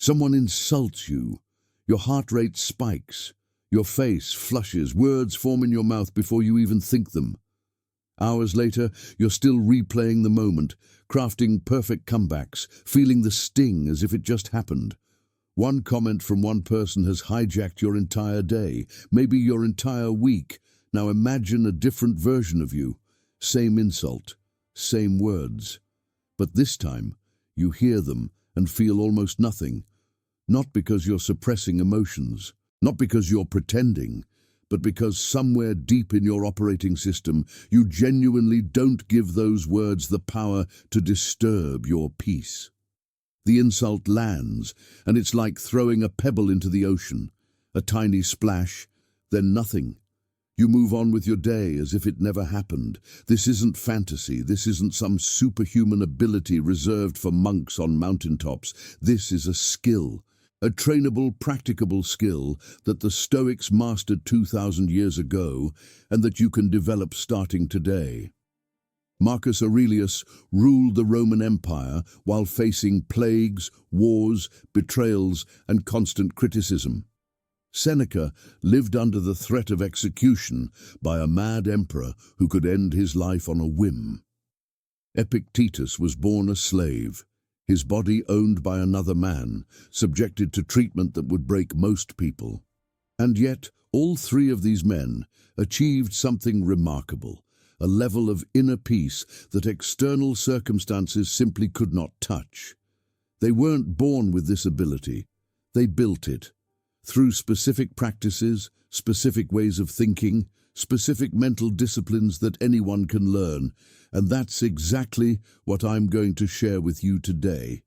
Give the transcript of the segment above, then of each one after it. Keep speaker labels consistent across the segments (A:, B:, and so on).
A: Someone insults you. Your heart rate spikes. Your face flushes. Words form in your mouth before you even think them. Hours later, you're still replaying the moment, crafting perfect comebacks, feeling the sting as if it just happened. One comment from one person has hijacked your entire day, maybe your entire week. Now imagine a different version of you. Same insult, same words. But this time, you hear them and feel almost nothing. Not because you're suppressing emotions, not because you're pretending, but because somewhere deep in your operating system, you genuinely don't give those words the power to disturb your peace. The insult lands, and it's like throwing a pebble into the ocean. A tiny splash, then nothing. You move on with your day as if it never happened. This isn't fantasy. This isn't some superhuman ability reserved for monks on mountaintops. This is a skill, a trainable, practicable skill that the Stoics mastered 2,000 years ago and that you can develop starting today. Marcus Aurelius ruled the Roman Empire while facing plagues, wars, betrayals, and constant criticism. Seneca lived under the threat of execution by a mad emperor who could end his life on a whim. Epictetus was born a slave, his body owned by another man, subjected to treatment that would break most people. And yet, all three of these men achieved something remarkable, a level of inner peace that external circumstances simply could not touch. They weren't born with this ability, they built it. Through specific practices, specific ways of thinking, specific mental disciplines that anyone can learn. And that's exactly what I'm going to share with you today.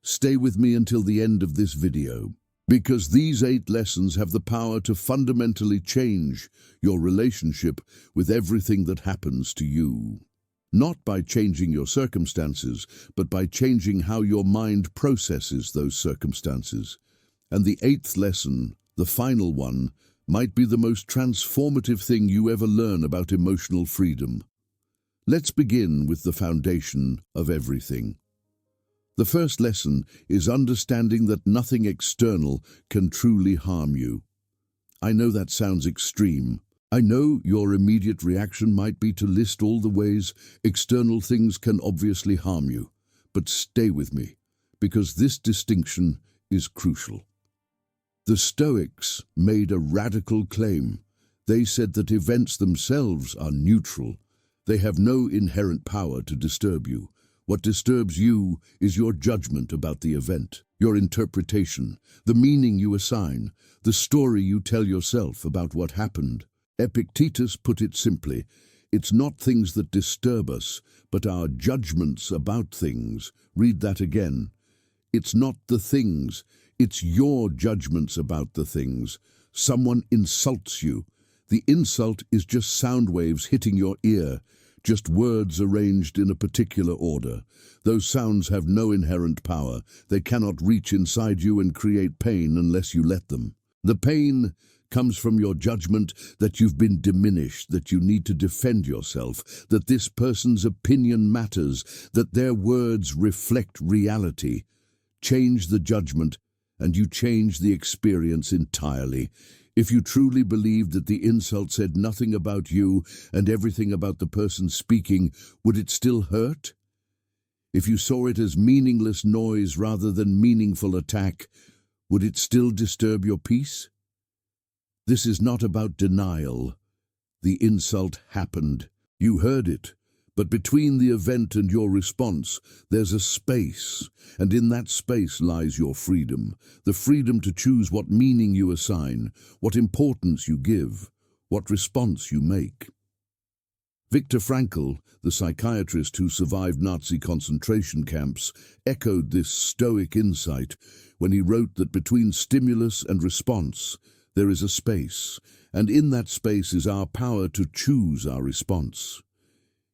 A: Stay with me until the end of this video, because these 8 lessons have the power to fundamentally change your relationship with everything that happens to you. Not by changing your circumstances, but by changing how your mind processes those circumstances. And the 8th lesson, the final one, might be the most transformative thing you ever learn about emotional freedom. Let's begin with the foundation of everything. The first lesson is understanding that nothing external can truly harm you. I know that sounds extreme. I know your immediate reaction might be to list all the ways external things can obviously harm you. But stay with me, because this distinction is crucial. The Stoics made a radical claim. They said that events themselves are neutral. They have no inherent power to disturb you. What disturbs you is your judgment about the event, your interpretation, the meaning you assign, the story you tell yourself about what happened. Epictetus put it simply, it's not things that disturb us, but our judgments about things. Read that again. It's not the things, it's your judgments about the things. Someone insults you. The insult is just sound waves hitting your ear, just words arranged in a particular order. Those sounds have no inherent power. They cannot reach inside you and create pain unless you let them. The pain comes from your judgment that you've been diminished, that you need to defend yourself, that this person's opinion matters, that their words reflect reality. Change the judgment, and you change the experience entirely. If you truly believed that the insult said nothing about you and everything about the person speaking, would it still hurt? If you saw it as meaningless noise rather than meaningful attack, would it still disturb your peace? This is not about denial. The insult happened. You heard it. But between the event and your response, there's a space, and in that space lies your freedom, the freedom to choose what meaning you assign, what importance you give, what response you make. Viktor Frankl, the psychiatrist who survived Nazi concentration camps, echoed this Stoic insight when he wrote that between stimulus and response, there is a space, and in that space is our power to choose our response.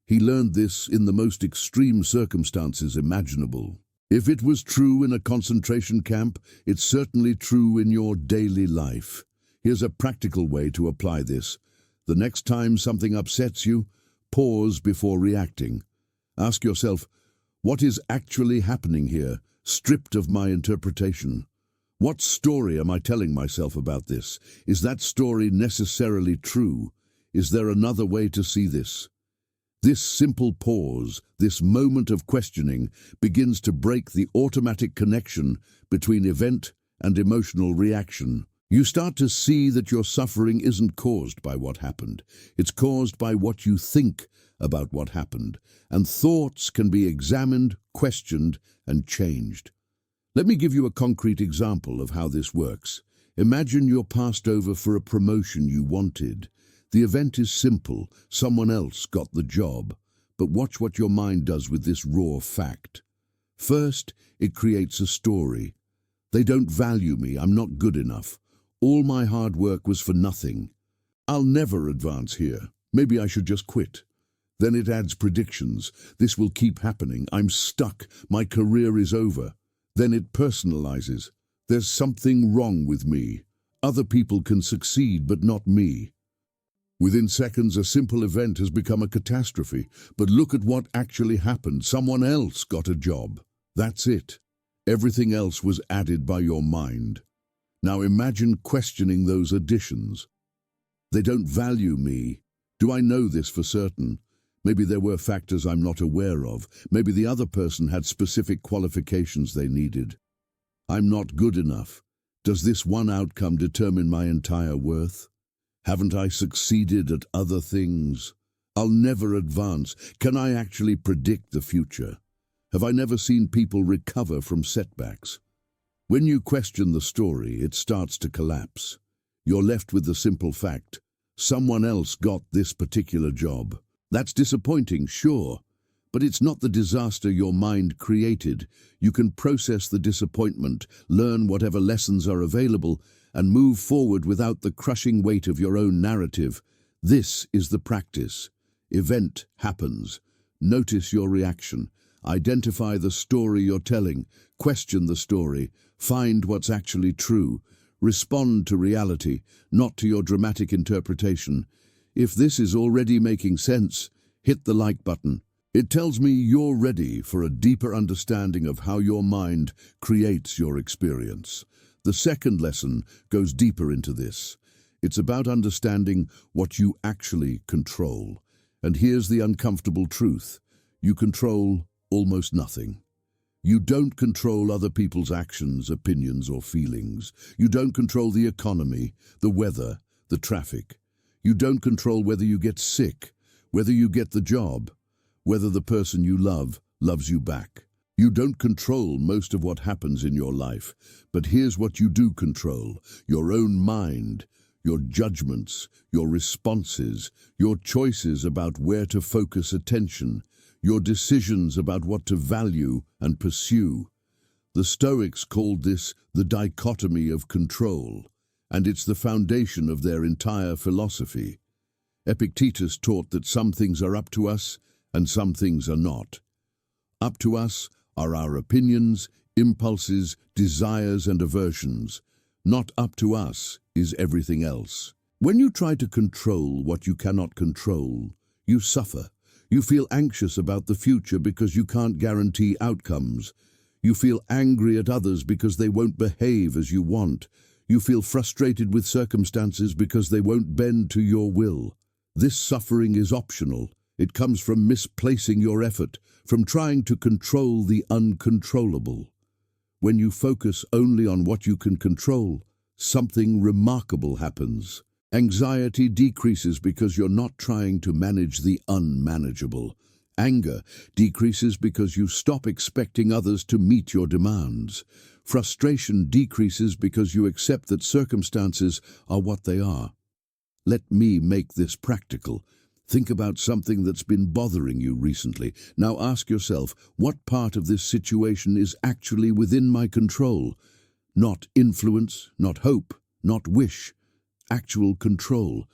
A: He learned this in the most extreme circumstances imaginable. If it was true in a concentration camp, it's certainly true in your daily life. Here's a practical way to apply this. The next time something upsets you, pause before reacting. Ask yourself, what is actually happening here, stripped of my interpretation? What story am I telling myself about this? Is that story necessarily true? Is there another way to see this? This simple pause, this moment of questioning, begins to break the automatic connection between event and emotional reaction. You start to see that your suffering isn't caused by what happened. It's caused by what you think about what happened, and thoughts can be examined, questioned, and changed. Let me give you a concrete example of how this works. Imagine you're passed over for a promotion you wanted. The event is simple. Someone else got the job. But watch what your mind does with this raw fact. First, it creates a story. They don't value me. I'm not good enough. All my hard work was for nothing. I'll never advance here. Maybe I should just quit. Then it adds predictions. This will keep happening. I'm stuck. My career is over. Then it personalizes. There's something wrong with me. Other people can succeed, but not me. Within seconds, a simple event has become a catastrophe. But look at what actually happened. Someone else got a job. That's it. Everything else was added by your mind. Now imagine questioning those additions. They don't value me. Do I know this for certain? Maybe there were factors I'm not aware of. Maybe the other person had specific qualifications they needed. I'm not good enough. Does this one outcome determine my entire worth? Haven't I succeeded at other things? I'll never advance. Can I actually predict the future? Have I never seen people recover from setbacks? When you question the story, it starts to collapse. You're left with the simple fact, someone else got this particular job. That's disappointing, sure, but it's not the disaster your mind created. You can process the disappointment, learn whatever lessons are available, and move forward without the crushing weight of your own narrative. This is the practice. Event happens. Notice your reaction. Identify the story you're telling. Question the story. Find what's actually true. Respond to reality, not to your dramatic interpretation. If this is already making sense, hit the like button. It tells me you're ready for a deeper understanding of how your mind creates your experience. The second lesson goes deeper into this. It's about understanding what you actually control. And here's the uncomfortable truth. You control almost nothing. You don't control other people's actions, opinions, or feelings. You don't control the economy, the weather, the traffic. You don't control whether you get sick, whether you get the job, whether the person you love loves you back. You don't control most of what happens in your life, but here's what you do control: your own mind, your judgments, your responses, your choices about where to focus attention, your decisions about what to value and pursue. The Stoics called this the dichotomy of control, and it's the foundation of their entire philosophy. Epictetus taught that some things are up to us and some things are not. Up to us are our opinions, impulses, desires, and aversions. Not up to us is everything else. When you try to control what you cannot control, you suffer. You feel anxious about the future because you can't guarantee outcomes. You feel angry at others because they won't behave as you want. You feel frustrated with circumstances because they won't bend to your will. This suffering is optional. It comes from misplacing your effort, from trying to control the uncontrollable. When you focus only on what you can control, something remarkable happens. Anxiety decreases because you're not trying to manage the unmanageable. Anger decreases because you stop expecting others to meet your demands. Frustration decreases because you accept that circumstances are what they are. Let me make this practical. Think about something that's been bothering you recently. Now ask yourself, what part of this situation is actually within my control? Not influence, not hope, not wish. Actual control.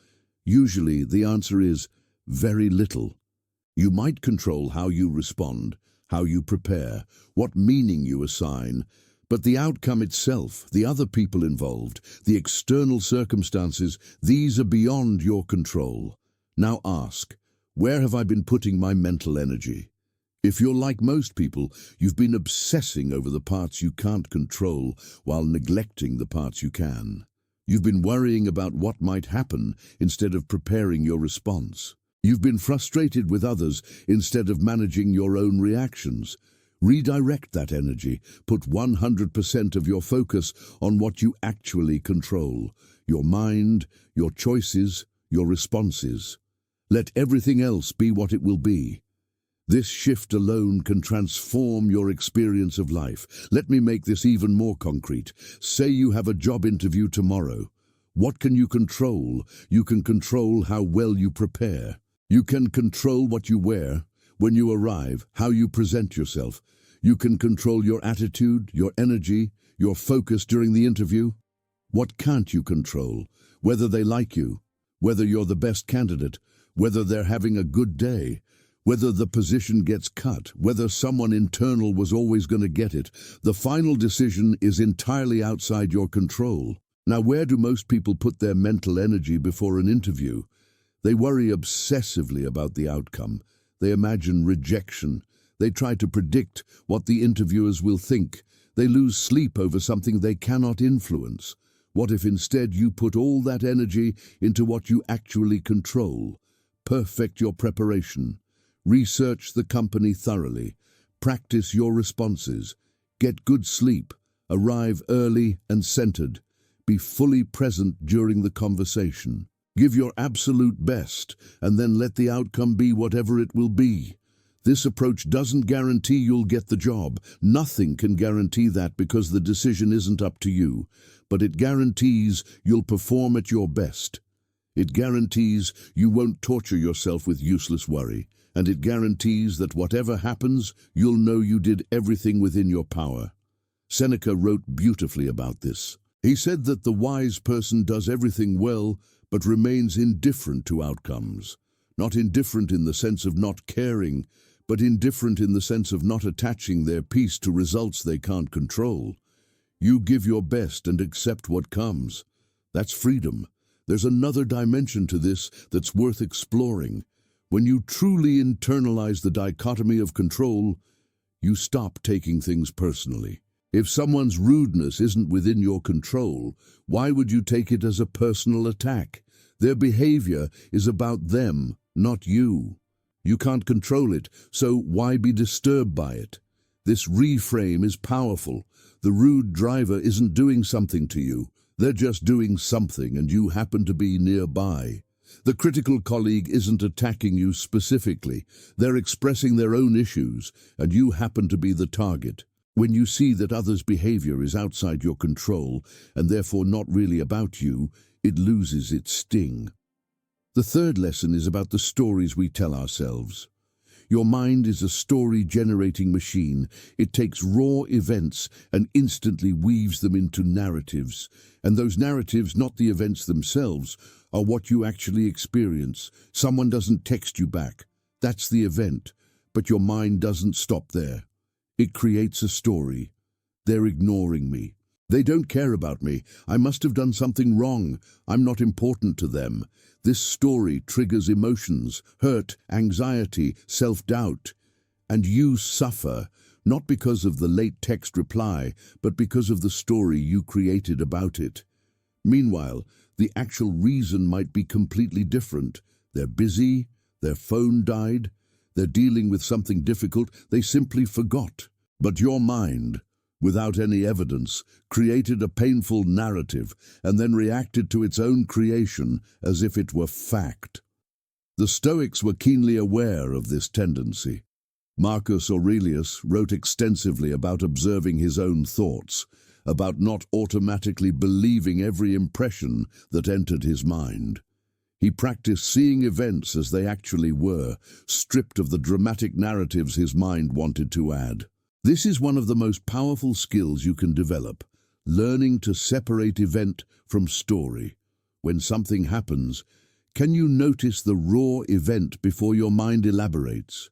A: Usually the answer is very little. You might control how you respond, how you prepare, what meaning you assign, but the outcome itself, the other people involved, the external circumstances, these are beyond your control. Now ask, where have I been putting my mental energy? If you're like most people, you've been obsessing over the parts you can't control while neglecting the parts you can. You've been worrying about what might happen instead of preparing your response. You've been frustrated with others instead of managing your own reactions. Redirect that energy. Put 100% of your focus on what you actually control: your mind, your choices, your responses. Let everything else be what it will be. This shift alone can transform your experience of life. Let me make this even more concrete. Say you have a job interview tomorrow. What can you control? You can control how well you prepare. You can control what you wear when you arrive, how you present yourself. You can control your attitude, your energy, your focus during the interview. What can't you control? Whether they like you, whether you're the best candidate, whether they're having a good day, whether the position gets cut, whether someone internal was always going to get it. The final decision is entirely outside your control. Now, where do most people put their mental energy before an interview? They worry obsessively about the outcome. They imagine rejection. They try to predict what the interviewers will think. They lose sleep over something they cannot influence. What if instead you put all that energy into what you actually control? Perfect your preparation. Research the company thoroughly. Practice your responses. Get good sleep. Arrive early and centered. Be fully present during the conversation. Give your absolute best, and then let the outcome be whatever it will be. This approach doesn't guarantee you'll get the job. Nothing can guarantee that because the decision isn't up to you. But it guarantees you'll perform at your best. It guarantees you won't torture yourself with useless worry. And it guarantees that whatever happens, you'll know you did everything within your power. Seneca wrote beautifully about this. He said that the wise person does everything well, but remains indifferent to outcomes. Not indifferent in the sense of not caring, but indifferent in the sense of not attaching their peace to results they can't control. You give your best and accept what comes. That's freedom. There's another dimension to this that's worth exploring. When you truly internalize the dichotomy of control, you stop taking things personally. If someone's rudeness isn't within your control, why would you take it as a personal attack? Their behavior is about them, not you. You can't control it, so why be disturbed by it? This reframe is powerful. The rude driver isn't doing something to you. They're just doing something, and you happen to be nearby. The critical colleague isn't attacking you specifically. They're expressing their own issues, and you happen to be the target. When you see that others' behavior is outside your control, and therefore not really about you, it loses its sting. The third lesson is about the stories we tell ourselves. Your mind is a story-generating machine. It takes raw events and instantly weaves them into narratives. And those narratives, not the events themselves, are what you actually experience. Someone doesn't text you back. That's the event. But your mind doesn't stop there. It creates a story. They're ignoring me. They don't care about me. I must have done something wrong. I'm not important to them. This story triggers emotions, hurt, anxiety, self-doubt. And you suffer, not because of the late text reply, but because of the story you created about it. Meanwhile, the actual reason might be completely different. They're busy, their phone died, they're dealing with something difficult, they simply forgot. But your mind, without any evidence, created a painful narrative and then reacted to its own creation as if it were fact. The Stoics were keenly aware of this tendency. Marcus Aurelius wrote extensively about observing his own thoughts, about not automatically believing every impression that entered his mind. He practiced seeing events as they actually were, stripped of the dramatic narratives his mind wanted to add. This is one of the most powerful skills you can develop, learning to separate event from story. When something happens, can you notice the raw event before your mind elaborates?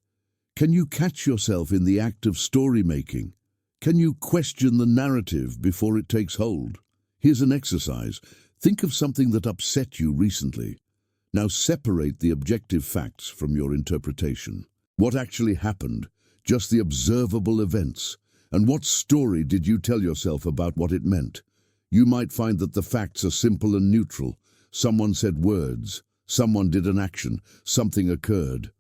A: Can you catch yourself in the act of story-making? Can you question the narrative before it takes hold? Here's an exercise. Think of something that upset you recently. Now separate the objective facts from your interpretation. What actually happened? just the observable events. And what story did you tell yourself about what it meant? You might find that the facts are simple and neutral. Someone said words, someone did an action, something occurred.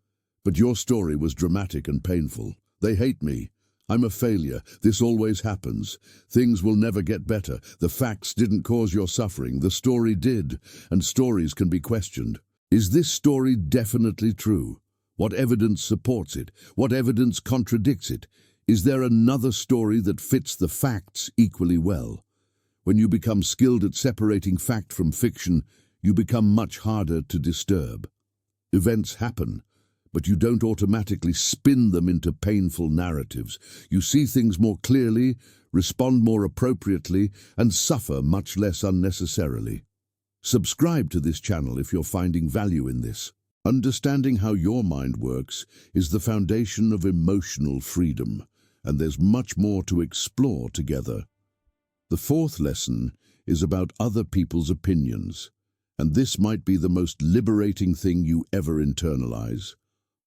A: But your story was dramatic and painful. They hate me. I'm a failure. This always happens. Things will never get better. The facts didn't cause your suffering. The story did, and stories can be questioned. Is this story definitely true? What evidence supports it? What evidence contradicts it? Is there another story that fits the facts equally well? When you become skilled at separating fact from fiction, you become much harder to disturb. Events happen, but you don't automatically spin them into painful narratives. You see things more clearly, respond more appropriately, and suffer much less unnecessarily. Subscribe to this channel if you're finding value in this. Understanding how your mind works is the foundation of emotional freedom, and there's much more to explore together. The fourth lesson is about other people's opinions, and this might be the most liberating thing you ever internalize.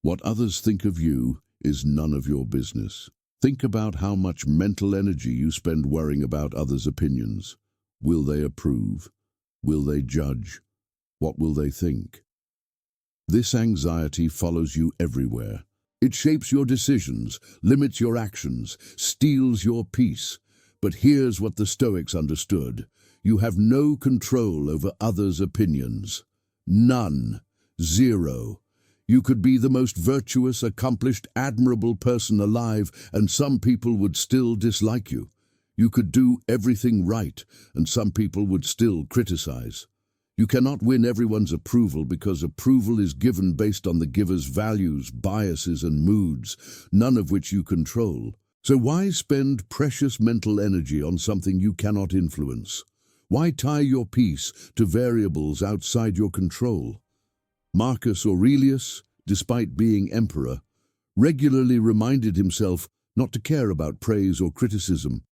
A: What others think of you is none of your business. Think about how much mental energy you spend worrying about others' opinions. Will they approve? Will they judge? What will they think? This anxiety follows you everywhere. It shapes your decisions, limits your actions, steals your peace. But here's what the Stoics understood. You have no control over others' opinions. None. Zero. You could be the most virtuous, accomplished, admirable person alive, and some people would still dislike you. You could do everything right, and some people would still criticize. You cannot win everyone's approval because approval is given based on the giver's values, biases, and moods, none of which you control. So why spend precious mental energy on something you cannot influence? Why tie your peace to variables outside your control? Marcus Aurelius, despite being emperor, regularly reminded himself not to care about praise or criticism.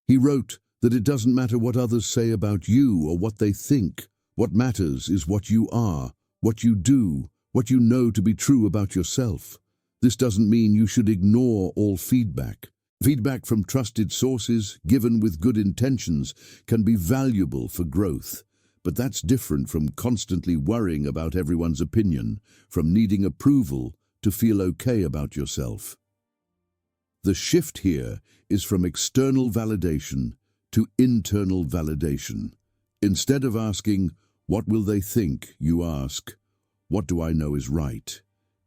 A: He wrote that it doesn't matter what others say about you or what they think. What matters is what you are, what you do, what you know to be true about yourself. This doesn't mean you should ignore all feedback. Feedback from trusted sources, given with good intentions, can be valuable for growth. But that's different from constantly worrying about everyone's opinion, from needing approval to feel okay about yourself. The shift here is from external validation to internal validation. Instead of asking, "What will they think?" you ask, "What do I know is right?"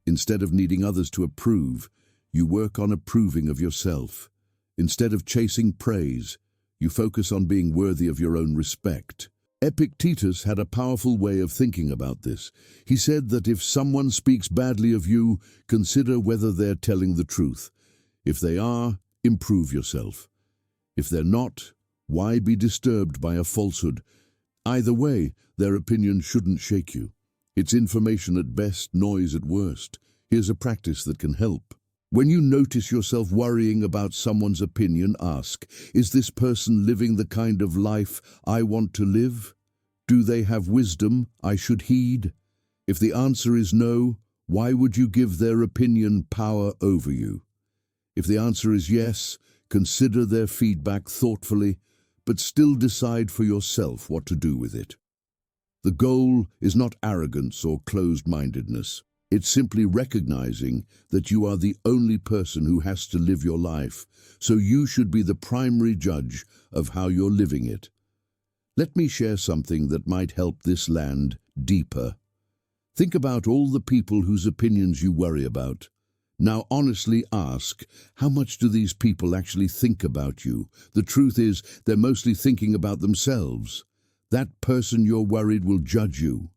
A: Instead of needing others to approve, you work on approving of yourself. Instead of chasing praise, you focus on being worthy of your own respect. Epictetus had a powerful way of thinking about this. He said that if someone speaks badly of you, consider whether they're telling the truth. If they are, improve yourself. If they're not, why be disturbed by a falsehood? Either way, their opinion shouldn't shake you. It's information at best, noise at worst. Here's a practice that can help. When you notice yourself worrying about someone's opinion, ask, is this person living the kind of life I want to live? Do they have wisdom I should heed? If the answer is no, why would you give their opinion power over you? If the answer is yes, consider their feedback thoughtfully, but still decide for yourself what to do with it. The goal is not arrogance or closed-mindedness. It's simply recognizing that you are the only person who has to live your life, so you should be the primary judge of how you're living it. Let me share something that might help this land deeper. Think about all the people whose opinions you worry about. Now honestly ask, how much do these people actually think about you? The truth is, they're mostly thinking about themselves. That person you're worried will judge you.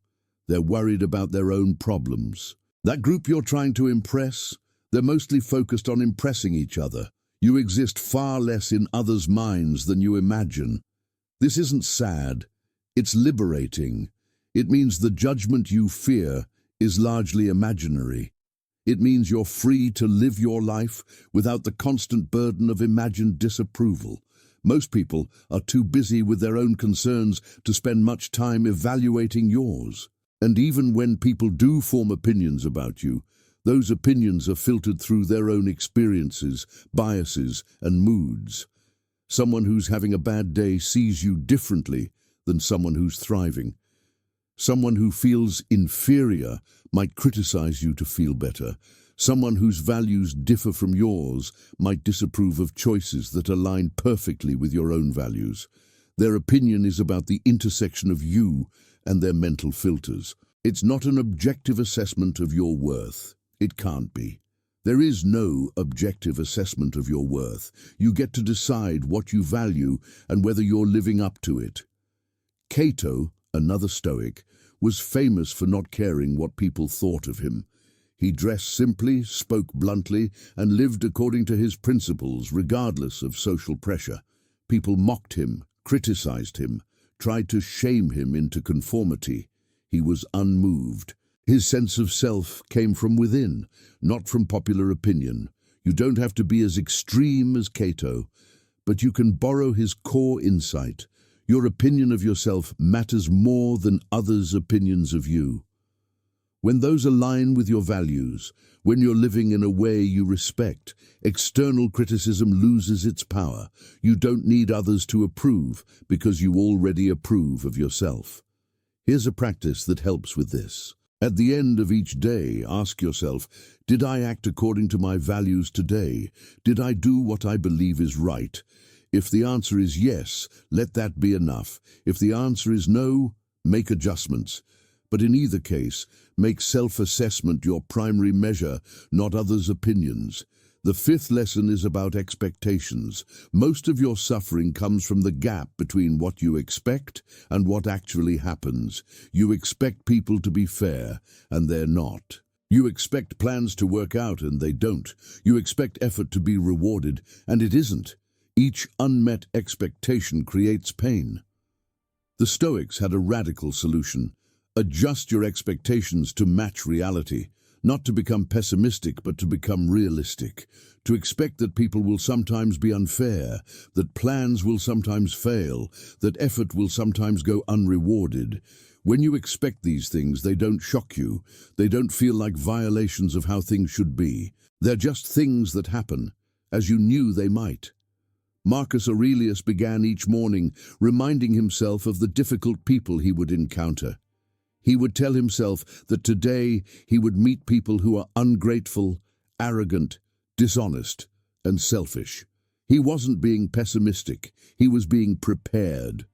A: They're worried about their own problems. That group you're trying to impress, they're mostly focused on impressing each other. You exist far less in others' minds than you imagine. This isn't sad, it's liberating. It means the judgment you fear is largely imaginary. It means you're free to live your life without the constant burden of imagined disapproval. Most people are too busy with their own concerns to spend much time evaluating yours. And even when people do form opinions about you, Those opinions are filtered through their own experiences, biases, and moods. Someone who's having a bad day sees you differently than someone who's thriving. Someone who feels inferior might criticize you to feel better. Someone whose values differ from yours might disapprove of choices that align perfectly with your own values. Their opinion is about the intersection of you and their mental filters. It's not an objective assessment of your worth. It can't be. There is no objective assessment of your worth. You get to decide what you value and whether you're living up to it. Cato, another Stoic, was famous for not caring what people thought of him. He dressed simply, spoke bluntly, and lived according to his principles regardless of social pressure. People mocked him, criticized him, tried to shame him into conformity. He was unmoved. His sense of self came from within, not from popular opinion. You don't have to be as extreme as Cato, but you can borrow his core insight. Your opinion of yourself matters more than others' opinions of you. When those align with your values, when you're living in a way you respect, external criticism loses its power. You don't need others to approve because you already approve of yourself. Here's a practice that helps with this. At the end of each day, ask yourself, did I act according to my values today? Did I do what I believe is right? If the answer is yes, let that be enough. If the answer is no, make adjustments. But in either case, make self-assessment your primary measure, not others' opinions. The fifth lesson is about expectations. Most of your suffering comes from the gap between what you expect and what actually happens. You expect people to be fair, and they're not. You expect plans to work out, and they don't. You expect effort to be rewarded, and it isn't. Each unmet expectation creates pain. The Stoics had a radical solution. Adjust your expectations to match reality, not to become pessimistic but to become realistic, to expect that people will sometimes be unfair, that plans will sometimes fail, that effort will sometimes go unrewarded. When you expect these things, they don't shock you. They don't feel like violations of how things should be. They're just things that happen, as you knew they might. Marcus Aurelius began each morning reminding himself of the difficult people he would encounter. He would tell himself that today he would meet people who are ungrateful, arrogant, dishonest, and selfish. He wasn't being pessimistic, he was being prepared.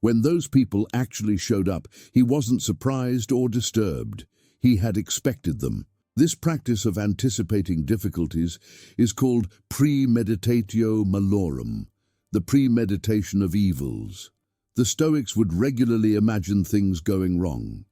A: When those people actually showed up, he wasn't surprised or disturbed. He had expected them. This practice of anticipating difficulties is called premeditatio malorum, the premeditation of evils. The Stoics would regularly imagine things going wrong.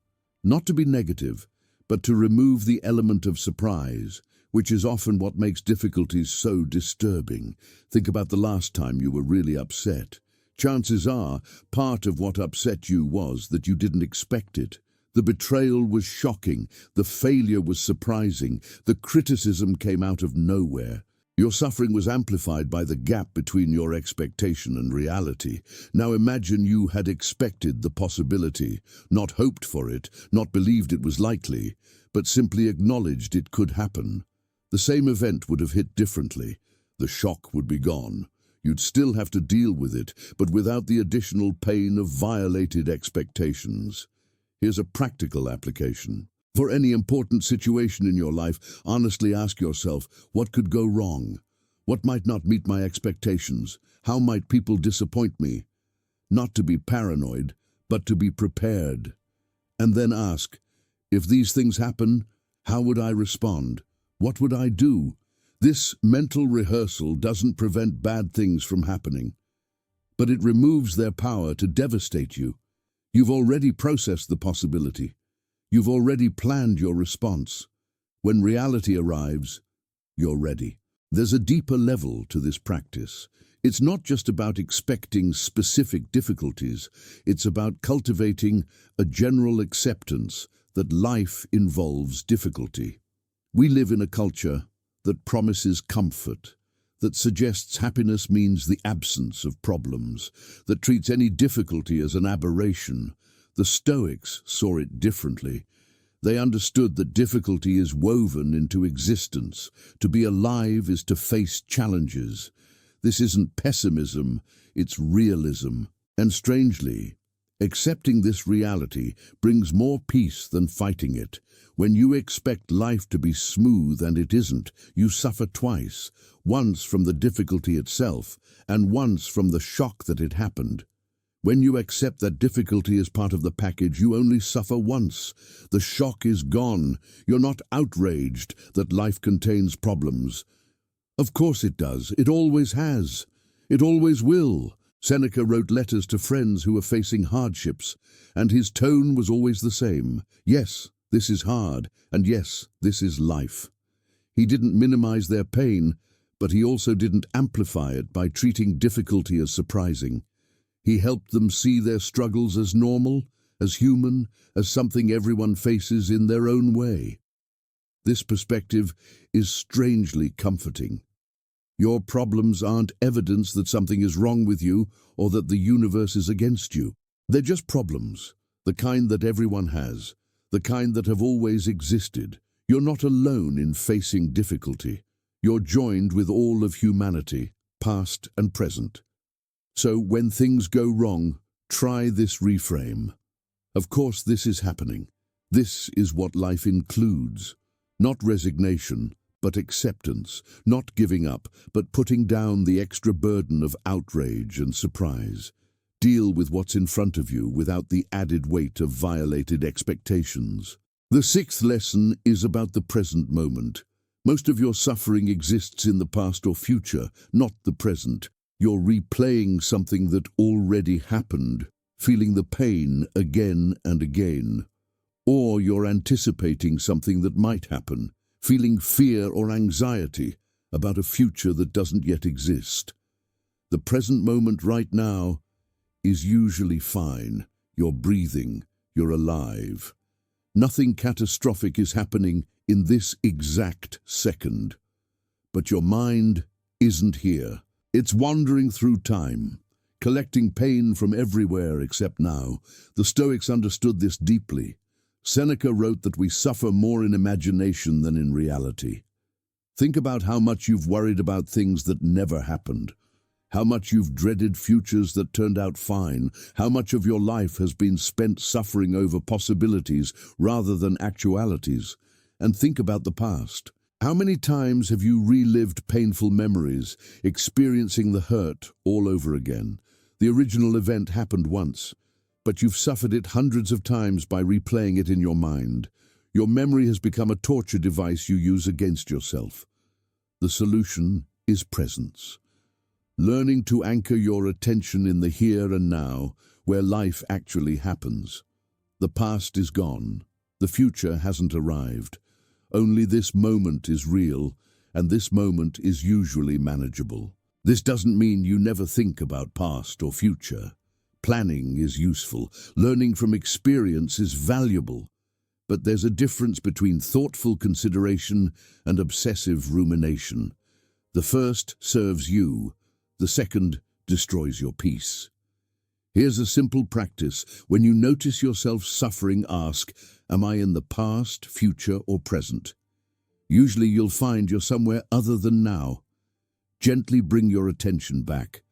A: Not to be negative, but to remove the element of surprise, which is often what makes difficulties so disturbing. Think about the last time you were really upset. Chances are, part of what upset you was that you didn't expect it. The betrayal was shocking, the failure was surprising, the criticism came out of nowhere. Your suffering was amplified by the gap between your expectation and reality. Now imagine you had expected the possibility, not hoped for it, not believed it was likely, but simply acknowledged it could happen. The same event would have hit differently. The shock would be gone. You'd still have to deal with it, but without the additional pain of violated expectations. Here's a practical application. For any important situation in your life, honestly ask yourself, what could go wrong? What might not meet my expectations? How might people disappoint me? Not to be paranoid, but to be prepared. And then ask, if these things happen, how would I respond? What would I do? This mental rehearsal doesn't prevent bad things from happening, but it removes their power to devastate you. You've already processed the possibility. You've already planned your response. When reality arrives, you're ready. There's a deeper level to this practice. It's not just about expecting specific difficulties. It's about cultivating a general acceptance that life involves difficulty. We live in a culture that promises comfort, that suggests happiness means the absence of problems, that treats any difficulty as an aberration. The Stoics saw it differently. They understood that difficulty is woven into existence. To be alive is to face challenges. This isn't pessimism, it's realism. And strangely, accepting this reality brings more peace than fighting it. When you expect life to be smooth and it isn't, you suffer twice, once from the difficulty itself, and once from the shock that it happened. When you accept that difficulty is part of the package, you only suffer once. The shock is gone. You're not outraged that life contains problems. Of course it does. It always has. It always will. Seneca wrote letters to friends who were facing hardships, and his tone was always the same. Yes, this is hard, and yes, this is life. He didn't minimize their pain, but he also didn't amplify it by treating difficulty as surprising. He helped them see their struggles as normal, as human, as something everyone faces in their own way. This perspective is strangely comforting. Your problems aren't evidence that something is wrong with you or that the universe is against you. They're just problems, the kind that everyone has, the kind that have always existed. You're not alone in facing difficulty. You're joined with all of humanity, past and present. So when things go wrong, try this reframe. Of course this is happening. This is what life includes. Not resignation, but acceptance. Not giving up, but putting down the extra burden of outrage and surprise. Deal with what's in front of you without the added weight of violated expectations. The sixth lesson is about the present moment. Most of your suffering exists in the past or future, not the present. You're replaying something that already happened, feeling the pain again and again. Or you're anticipating something that might happen, feeling fear or anxiety about a future that doesn't yet exist. The present moment right now is usually fine. You're breathing, you're alive. Nothing catastrophic is happening in this exact second. But your mind isn't here. It's wandering through time, collecting pain from everywhere except now. The Stoics understood this deeply. Seneca wrote that we suffer more in imagination than in reality. Think about how much you've worried about things that never happened, how much you've dreaded futures that turned out fine, how much of your life has been spent suffering over possibilities rather than actualities. And think about the past. How many times have you relived painful memories, experiencing the hurt all over again? The original event happened once, but you've suffered it hundreds of times by replaying it in your mind. Your memory has become a torture device you use against yourself. The solution is presence. Learning to anchor your attention in the here and now, where life actually happens. The past is gone. The future hasn't arrived. Only this moment is real, and this moment is usually manageable. This doesn't mean you never think about past or future. Planning is useful. Learning from experience is valuable. But there's a difference between thoughtful consideration and obsessive rumination. The first serves you. The second destroys your peace. Here's a simple practice. When you notice yourself suffering, ask, am I in the past, future, or present? Usually you'll find you're somewhere other than now. Gently bring your attention back.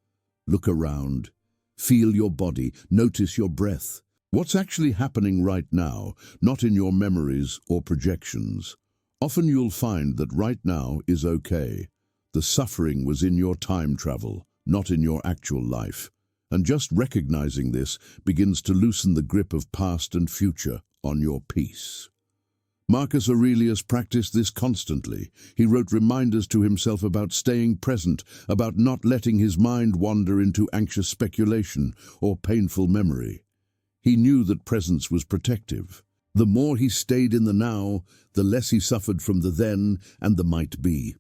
A: Look around. Feel your body. Notice your breath. What's actually happening right now, not in your memories or projections. Often you'll find that right now is okay. The suffering was in your time travel, not in your actual life. And just recognizing this begins to loosen the grip of past and future on your peace. Marcus Aurelius practiced this constantly. He wrote reminders to himself about staying present, about not letting his mind wander into anxious speculation or painful memory. He knew that presence was protective. The more he stayed in the now, the less he suffered from the then and the might be.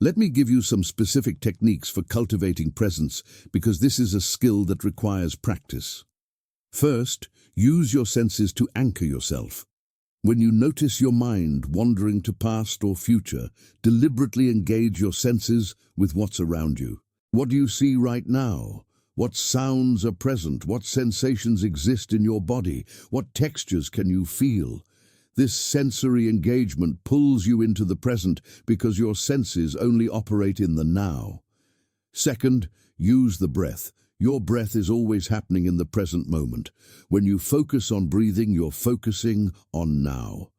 A: Let me give you some specific techniques for cultivating presence, because this is a skill that requires practice. First, use your senses to anchor yourself. When you notice your mind wandering to past or future, deliberately engage your senses with what's around you. What do you see right now? What sounds are present? What sensations exist in your body? What textures can you feel? This sensory engagement pulls you into the present because your senses only operate in the now. Second, use the breath. Your breath is always happening in the present moment. When you focus on breathing, you're focusing on now.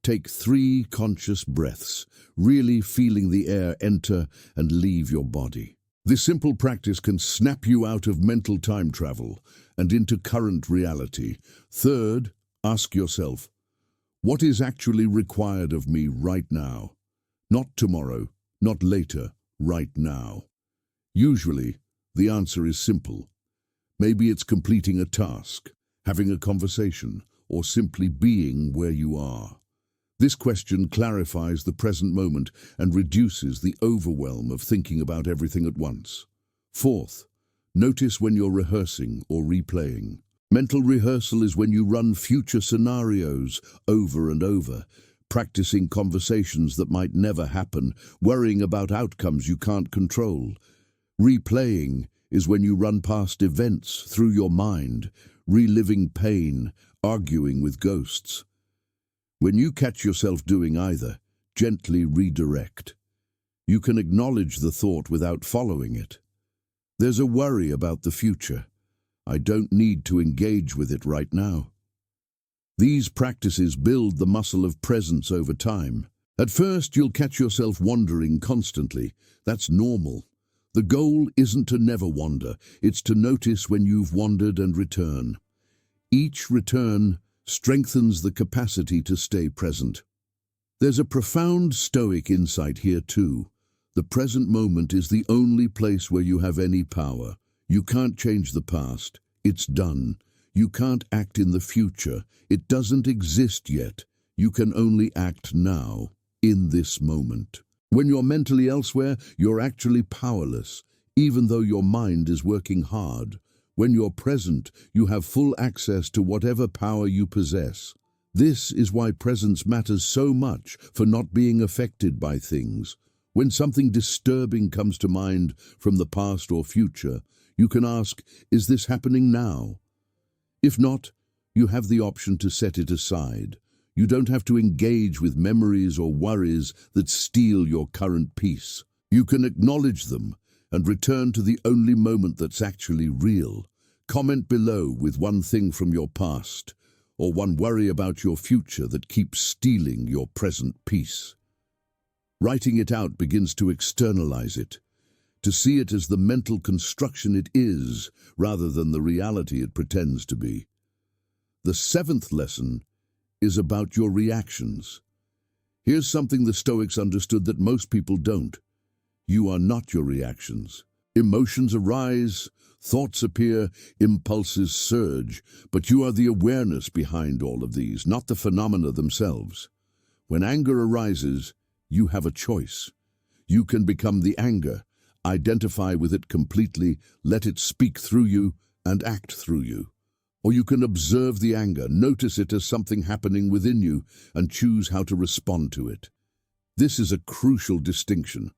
A: Take 3 conscious breaths, really feeling the air enter and leave your body. This simple practice can snap you out of mental time travel and into current reality. Third, ask yourself, what is actually required of me right now? Not tomorrow, not later, right now. Usually, the answer is simple. Maybe it's completing a task, having a conversation, or simply being where you are. This question clarifies the present moment and reduces the overwhelm of thinking about everything at once. Fourth, notice when you're rehearsing or replaying. Mental rehearsal is when you run future scenarios over and over, practicing conversations that might never happen, worrying about outcomes you can't control. Replaying is when you run past events through your mind, reliving pain, arguing with ghosts. When you catch yourself doing either, gently redirect. You can acknowledge the thought without following it. There's a worry about the future. I don't need to engage with it right now. These practices build the muscle of presence over time. At first, you'll catch yourself wandering constantly. That's normal. The goal isn't to never wander, it's to notice when you've wandered and return. Each return strengthens the capacity to stay present. There's a profound Stoic insight here too. The present moment is the only place where you have any power. You can't change the past. It's done. You can't act in the future. It doesn't exist yet. You can only act now, in this moment. When you're mentally elsewhere, you're actually powerless, even though your mind is working hard. When you're present, you have full access to whatever power you possess. This is why presence matters so much for not being affected by things. When something disturbing comes to mind from the past or future, you can ask, is this happening now? If not, you have the option to set it aside. You don't have to engage with memories or worries that steal your current peace. You can acknowledge them and return to the only moment that's actually real. Comment below with one thing from your past or one worry about your future that keeps stealing your present peace. Writing it out begins to externalize it, to see it as the mental construction it is rather than the reality it pretends to be. The 7th lesson is about your reactions. Here's something the Stoics understood that most people don't. You are not your reactions. Emotions arise, thoughts appear, impulses surge, but you are the awareness behind all of these, not the phenomena themselves. When anger arises, you have a choice. You can become the anger, identify with it completely, let it speak through you, and act through you. Or you can observe the anger, notice it as something happening within you, and choose how to respond to it. This is a crucial distinction.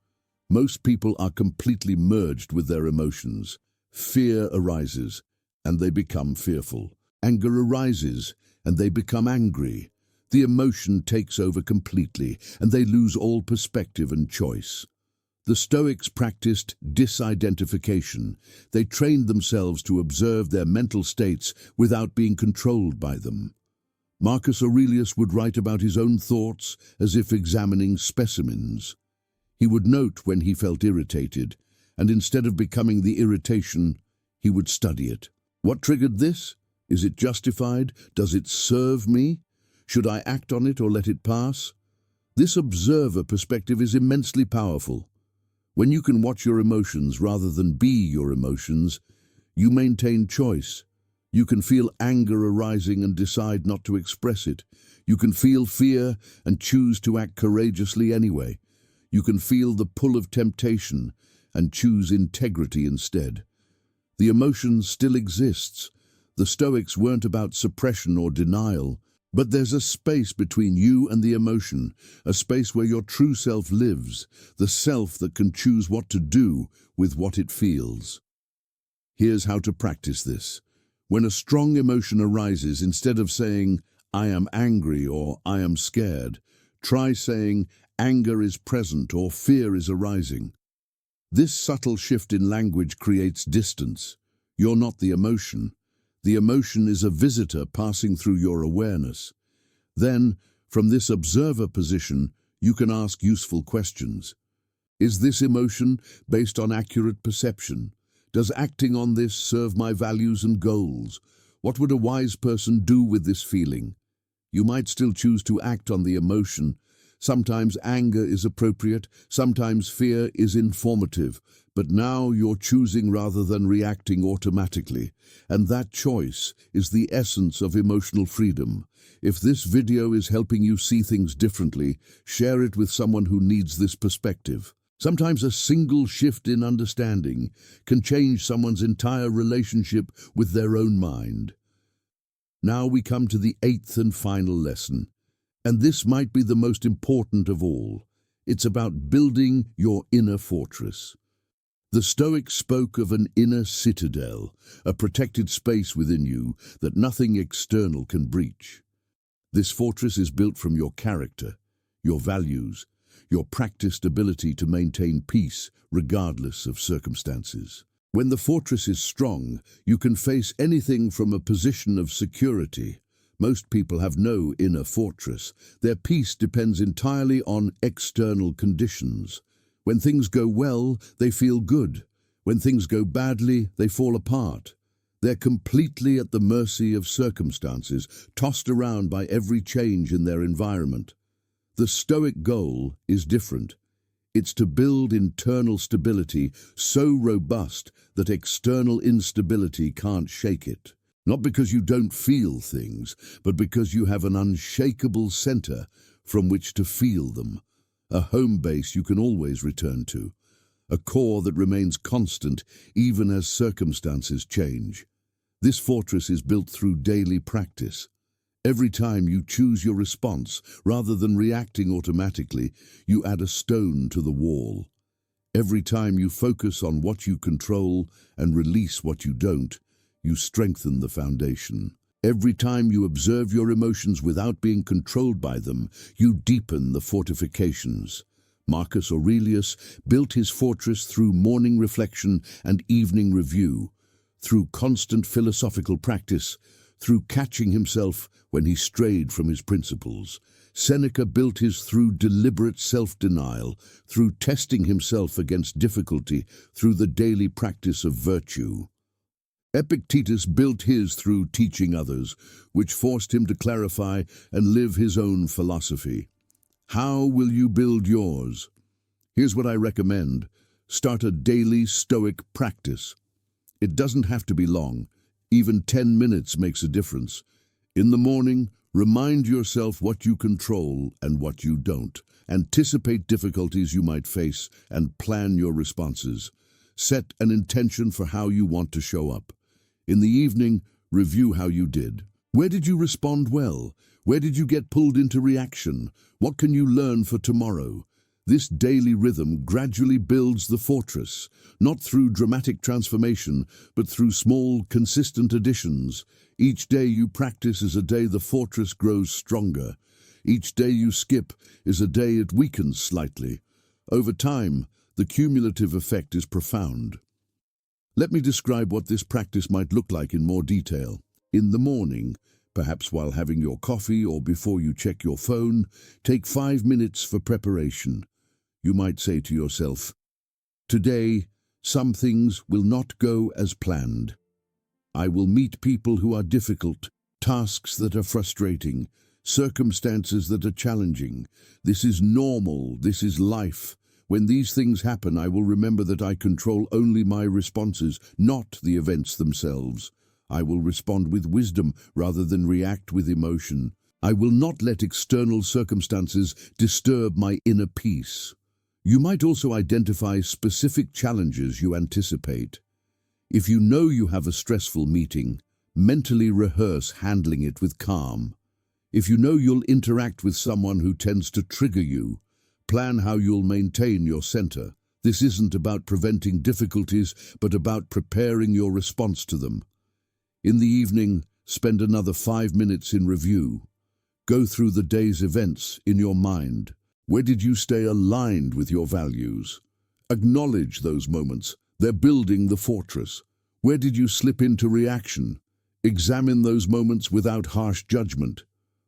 A: Most people are completely merged with their emotions. Fear arises, and they become fearful. Anger arises, and they become angry. The emotion takes over completely, and they lose all perspective and choice. The Stoics practiced disidentification. They trained themselves to observe their mental states without being controlled by them. Marcus Aurelius would write about his own thoughts as if examining specimens. He would note when he felt irritated, and instead of becoming the irritation, he would study it. What triggered this? Is it justified? Does it serve me? Should I act on it or let it pass? This observer perspective is immensely powerful. When you can watch your emotions rather than be your emotions, you maintain choice. You can feel anger arising and decide not to express it. You can feel fear and choose to act courageously anyway. You can feel the pull of temptation and choose integrity instead. The emotion still exists. The Stoics weren't about suppression or denial, but there's a space between you and the emotion, a space where your true self lives, the self that can choose what to do with what it feels. Here's how to practice this. When a strong emotion arises, instead of saying, "I am angry" or "I am scared," try saying, "Anger is present" or "Fear is arising." This subtle shift in language creates distance. You're not the emotion. The emotion is a visitor passing through your awareness. Then, from this observer position, you can ask useful questions. Is this emotion based on accurate perception? Does acting on this serve my values and goals? What would a wise person do with this feeling? You might still choose to act on the emotion. Sometimes anger is appropriate, sometimes fear is informative, but now you're choosing rather than reacting automatically, and that choice is the essence of emotional freedom. If this video is helping you see things differently, share it with someone who needs this perspective. Sometimes a single shift in understanding can change someone's entire relationship with their own mind. Now we come to the eighth and final lesson. And this might be the most important of all. It's about building your inner fortress. The Stoics spoke of an inner citadel, a protected space within you that nothing external can breach. This fortress is built from your character, your values, your practiced ability to maintain peace regardless of circumstances. When the fortress is strong, you can face anything from a position of security. Most people have no inner fortress. Their peace depends entirely on external conditions. When things go well, they feel good. When things go badly, they fall apart. They're completely at the mercy of circumstances, tossed around by every change in their environment. The Stoic goal is different. It's to build internal stability so robust that external instability can't shake it. Not because you don't feel things, but because you have an unshakable center from which to feel them. A home base you can always return to. A core that remains constant even as circumstances change. This fortress is built through daily practice. Every time you choose your response, rather than reacting automatically, you add a stone to the wall. Every time you focus on what you control and release what you don't, you strengthen the foundation. Every time you observe your emotions without being controlled by them, you deepen the fortifications. Marcus Aurelius built his fortress through morning reflection and evening review, through constant philosophical practice, through catching himself when he strayed from his principles. Seneca built his through deliberate self-denial, through testing himself against difficulty, through the daily practice of virtue. Epictetus built his through teaching others, which forced him to clarify and live his own philosophy. How will you build yours? Here's what I recommend. Start a daily Stoic practice. It doesn't have to be long. Even 10 minutes makes a difference. In the morning, remind yourself what you control and what you don't. Anticipate difficulties you might face and plan your responses. Set an intention for how you want to show up. In the evening, review how you did. Where did you respond well? Where did you get pulled into reaction? What can you learn for tomorrow? This daily rhythm gradually builds the fortress, not through dramatic transformation, but through small, consistent additions. Each day you practice is a day the fortress grows stronger. Each day you skip is a day it weakens slightly. Over time, the cumulative effect is profound. Let me describe what this practice might look like in more detail. In the morning, perhaps while having your coffee or before you check your phone, take 5 minutes for preparation. You might say to yourself, "Today, some things will not go as planned. I will meet people who are difficult, tasks that are frustrating, circumstances that are challenging. This is normal, this is life. When these things happen, I will remember that I control only my responses, not the events themselves. I will respond with wisdom rather than react with emotion. I will not let external circumstances disturb my inner peace." You might also identify specific challenges you anticipate. If you know you have a stressful meeting, mentally rehearse handling it with calm. If you know you'll interact with someone who tends to trigger you, plan how you'll maintain your center. This isn't about preventing difficulties, but about preparing your response to them. In the evening, spend another 5 minutes in review. Go through the day's events in your mind. Where did you stay aligned with your values? Acknowledge those moments. They're building the fortress. Where did you slip into reaction? Examine those moments without harsh judgment.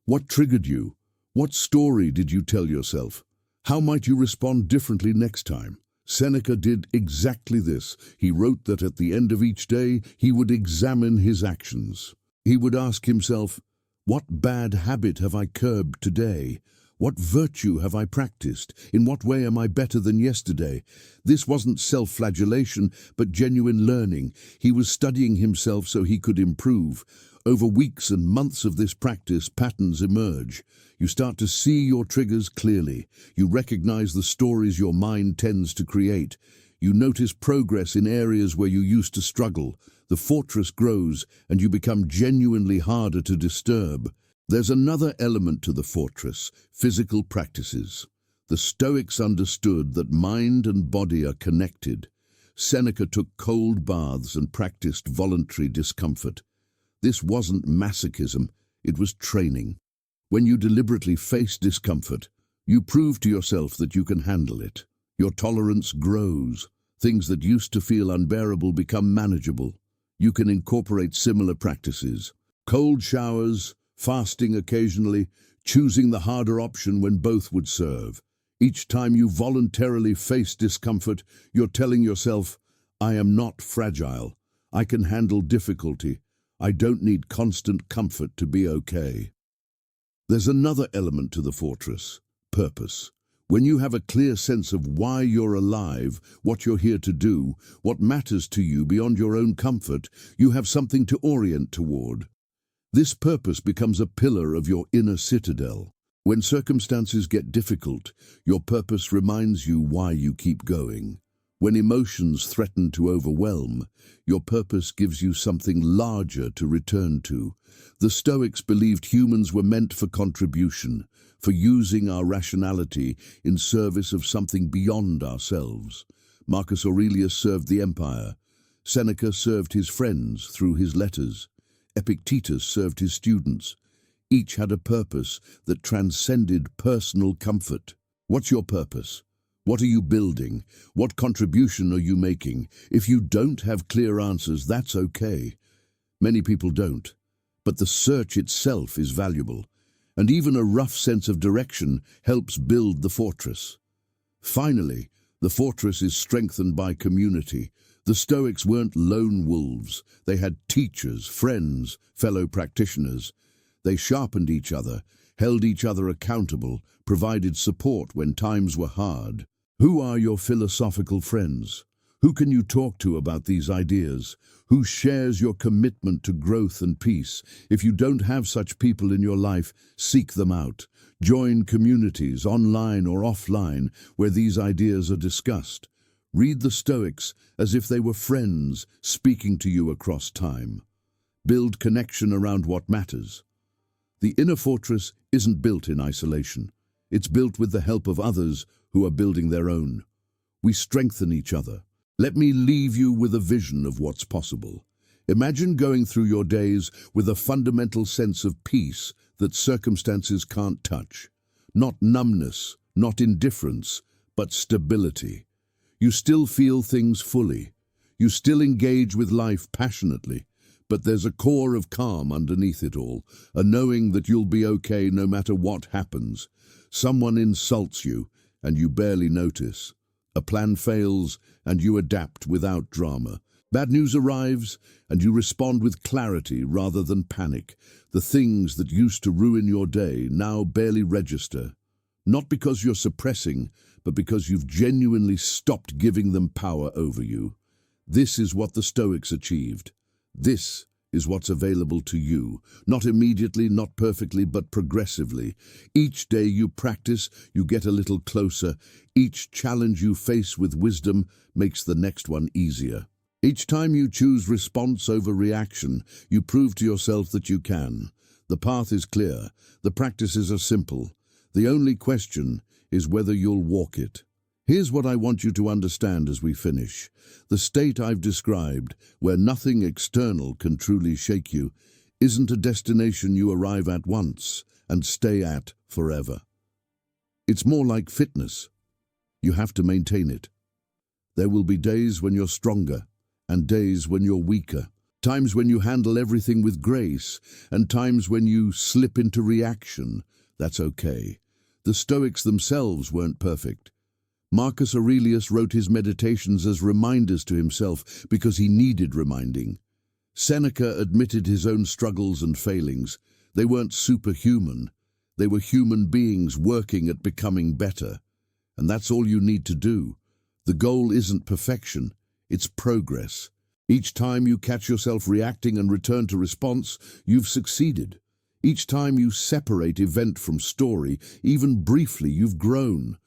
A: What triggered you? What story did you tell yourself? How might you respond differently next time? Seneca did exactly this. He wrote that at the end of each day, he would examine his actions. He would ask himself, what bad habit have I curbed today? What virtue have I practiced? In what way am I better than yesterday? This wasn't self-flagellation, but genuine learning. He was studying himself so he could improve. Over weeks and months of this practice, patterns emerge. You start to see your triggers clearly. You recognize the stories your mind tends to create. You notice progress in areas where you used to struggle. The fortress grows, and you become genuinely harder to disturb. There's another element to the fortress: physical practices. The Stoics understood that mind and body are connected. Seneca took cold baths and practiced voluntary discomfort. This wasn't masochism, it was training. When you deliberately face discomfort, you prove to yourself that you can handle it. Your tolerance grows. Things that used to feel unbearable become manageable. You can incorporate similar practices: cold showers, fasting occasionally, choosing the harder option when both would serve. Each time you voluntarily face discomfort, you're telling yourself, I am not fragile. I can handle difficulty. I don't need constant comfort to be okay. There's another element to the fortress: purpose. When you have a clear sense of why you're alive, what you're here to do, what matters to you beyond your own comfort, you have something to orient toward. This purpose becomes a pillar of your inner citadel. When circumstances get difficult, your purpose reminds you why you keep going. When emotions threaten to overwhelm, your purpose gives you something larger to return to. The Stoics believed humans were meant for contribution, for using our rationality in service of something beyond ourselves. Marcus Aurelius served the empire. Seneca served his friends through his letters. Epictetus served his students. Each had a purpose that transcended personal comfort. What's your purpose? What are you building? What contribution are you making? If you don't have clear answers, that's okay. Many people don't. But the search itself is valuable, and even a rough sense of direction helps build the fortress. Finally, the fortress is strengthened by community. The Stoics weren't lone wolves. They had teachers, friends, fellow practitioners. They sharpened each other, held each other accountable, provided support when times were hard. Who are your philosophical friends? Who can you talk to about these ideas? Who shares your commitment to growth and peace? If you don't have such people in your life, seek them out. Join communities, online or offline, where these ideas are discussed. Read the Stoics as if they were friends speaking to you across time. Build connection around what matters. The inner fortress isn't built in isolation. It's built with the help of others who are building their own. We strengthen each other. Let me leave you with a vision of what's possible. Imagine going through your days with a fundamental sense of peace that circumstances can't touch. Not numbness, not indifference, but stability. You still feel things fully. You still engage with life passionately, but there's a core of calm underneath it all, a knowing that you'll be okay no matter what happens. Someone insults you, and you barely notice. A plan fails, and you adapt without drama. Bad news arrives, and you respond with clarity rather than panic. The things that used to ruin your day now barely register. Not because you're suppressing, but because you've genuinely stopped giving them power over you. This is what the Stoics achieved. This is what's available to you. Not immediately, not perfectly, but progressively. Each day you practice, you get a little closer. Each challenge you face with wisdom makes the next one easier. Each time you choose response over reaction, you prove to yourself that you can. The path is clear. The practices are simple. The only question is whether you'll walk it. Here's what I want you to understand as we finish. The state I've described, where nothing external can truly shake you, isn't a destination you arrive at once and stay at forever. It's more like fitness. You have to maintain it. There will be days when you're stronger and days when you're weaker. Times when you handle everything with grace and times when you slip into reaction. That's okay. The Stoics themselves weren't perfect. Marcus Aurelius wrote his meditations as reminders to himself because he needed reminding. Seneca admitted his own struggles and failings. They weren't superhuman. They were human beings working at becoming better. And that's all you need to do. The goal isn't perfection, it's progress. Each time you catch yourself reacting and return to response, you've succeeded. Each time you separate event from story, even briefly, you've grown.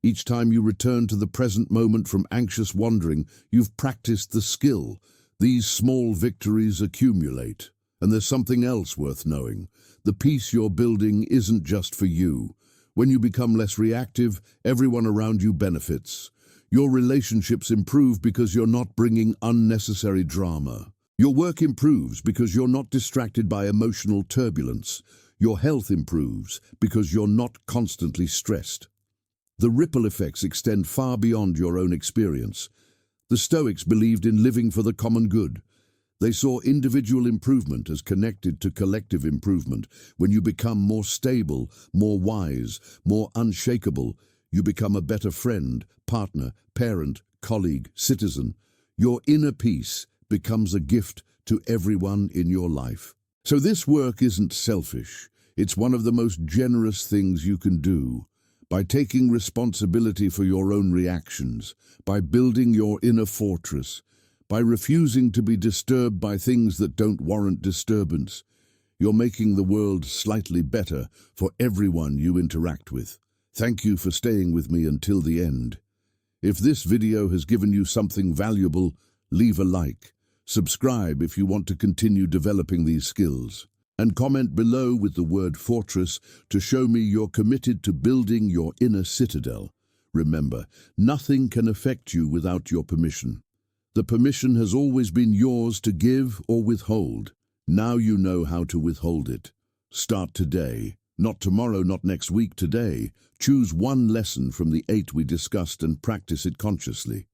A: Each time you return to the present moment from anxious wandering, you've practiced the skill. These small victories accumulate. And there's something else worth knowing. The peace you're building isn't just for you. When you become less reactive, everyone around you benefits. Your relationships improve because you're not bringing unnecessary drama. Your work improves because you're not distracted by emotional turbulence. Your health improves because you're not constantly stressed. The ripple effects extend far beyond your own experience. The Stoics believed in living for the common good. They saw individual improvement as connected to collective improvement. When you become more stable, more wise, more unshakable, you become a better friend, partner, parent, colleague, citizen. Your inner peace becomes a gift to everyone in your life. So this work isn't selfish. It's one of the most generous things you can do. By taking responsibility for your own reactions, by building your inner fortress, by refusing to be disturbed by things that don't warrant disturbance, you're making the world slightly better for everyone you interact with. Thank you for staying with me until the end. If this video has given you something valuable, leave a like. Subscribe if you want to continue developing these skills. And comment below with the word fortress to show me you're committed to building your inner citadel. Remember, nothing can affect you without your permission. The permission has always been yours to give or withhold. Now you know how to withhold it. Start today. Not tomorrow, not next week, today. Choose one lesson from the 8 we discussed and practice it consciously.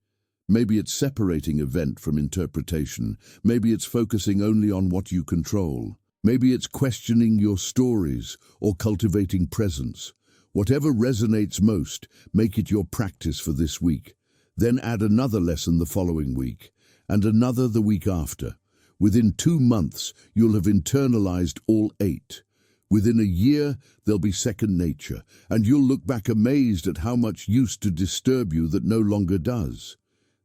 A: Maybe it's separating event from interpretation. Maybe it's focusing only on what you control. Maybe it's questioning your stories or cultivating presence. Whatever resonates most, make it your practice for this week. Then add another lesson the following week, and another the week after. Within 2 months, you'll have internalized all 8. Within a year, they'll be second nature, and you'll look back amazed at how much used to disturb you that no longer does.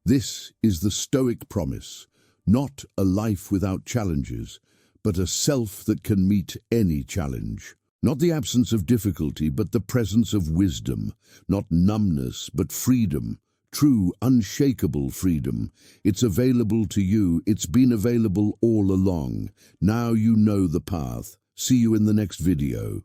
A: This is the Stoic promise, not a life without challenges, but a self that can meet any challenge. Not the absence of difficulty, but the presence of wisdom. Not numbness, but freedom. True, unshakable freedom. It's available to you. It's been available all along. Now you know the path. See you in the next video.